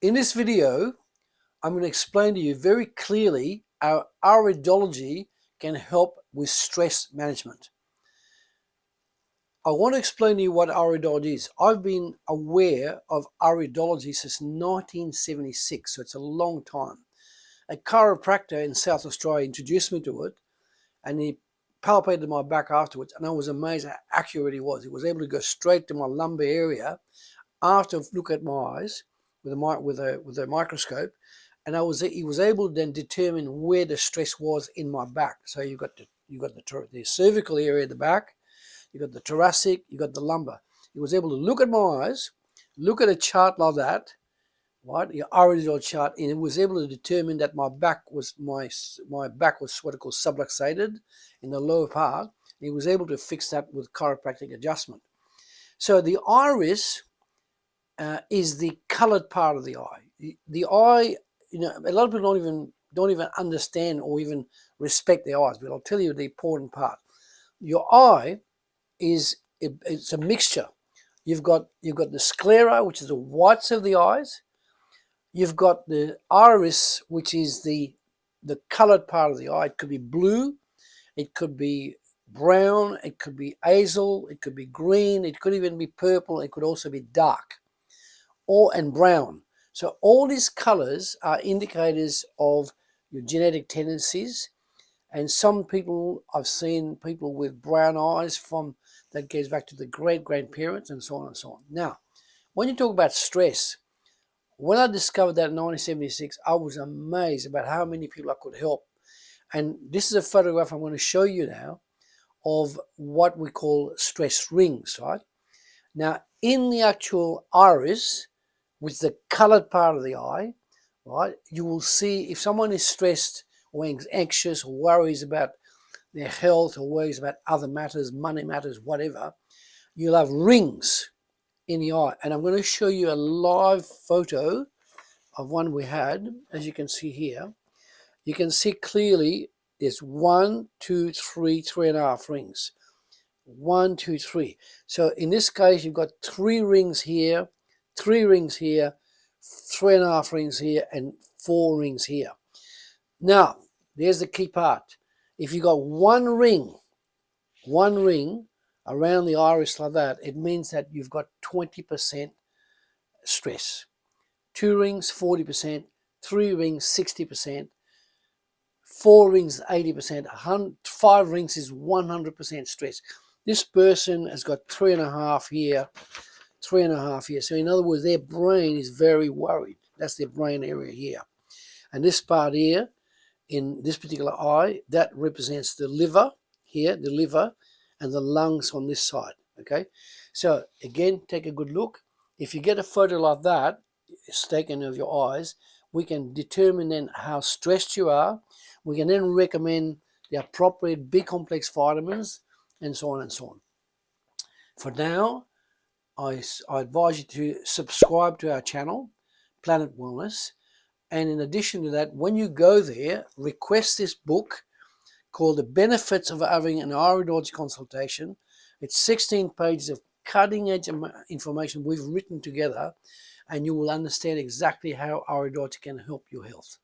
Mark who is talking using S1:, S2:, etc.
S1: In this video, I'm going to explain to you very clearly how Iridology can help with stress management. I want to explain to you what Iridology is. I've been aware of Iridology since 1976, so it's a long time. A chiropractor in South Australia introduced me to it, and he palpated my back afterwards, and I was amazed how accurate he was. He was able to go straight to my lumbar area after looking at my eyes with a microscope, and he was able to then determine where the stress was in my back. So you've got the cervical area at the back, you've got the thoracic, you've got the lumbar. He was able to look at my eyes, look at a chart like that, right, your Iridology chart, and it was able to determine that my back was what I call subluxated in the lower part. And he was able to fix that with chiropractic adjustment. So the iris is the colored part of the eye. The eye, a lot of people don't even understand or even respect their eyes, but I'll tell you the important part. Your eye it's a mixture. You've got the sclera, which is the whites of the eyes. You've got the iris, which is the colored part of the eye. It could be blue, it could be brown, it could be hazel, it could be green, it could even be purple, it could also be dark and brown. So all these colors are indicators of your genetic tendencies. And some people, I've seen people with brown eyes that goes back to the great-grandparents and so on and so on. Now, when you talk about stress, when I discovered that in 1976, I was amazed about how many people I could help. And this is a photograph I'm going to show you now of what we call stress rings, right? Now, in the actual iris, which is the colored part of the eye, right, you will see if someone is stressed or anxious or worries about their health or worries about other matters, money matters, whatever, you'll have rings in the eye. And I'm going to show you a live photo of one we had. As you can see here, you can see clearly there's 1, 2, 3, 3.5 rings. 1, 2, 3. So in this case, you've got 3 rings here, 3 rings here, 3.5 rings here, and 4 rings here. Now, there's the key part. If you've got one ring around the iris like that, it means that you've got 20% stress. 2 rings, 40%, 3 rings, 60%, 4 rings, 80%, 5 rings is 100% stress. This person has got 3.5 here, 3.5 here. So in other words, their brain is very worried. That's their brain area here. And this part here, in this particular eye, that represents the liver here, the liver, and the lungs on this side, okay? So again, take a good look. If you get a photo like that, it's taken of your eyes, we can determine then how stressed you are. We can then recommend the appropriate B-complex vitamins and so on and so on. For now, I advise you to subscribe to our channel, Planet Wellness. And in addition to that, when you go there, request this book called The Benefits of Having an Iridology Consultation. It's 16 pages of cutting-edge information we've written together, and you will understand exactly how Iridology can help your health.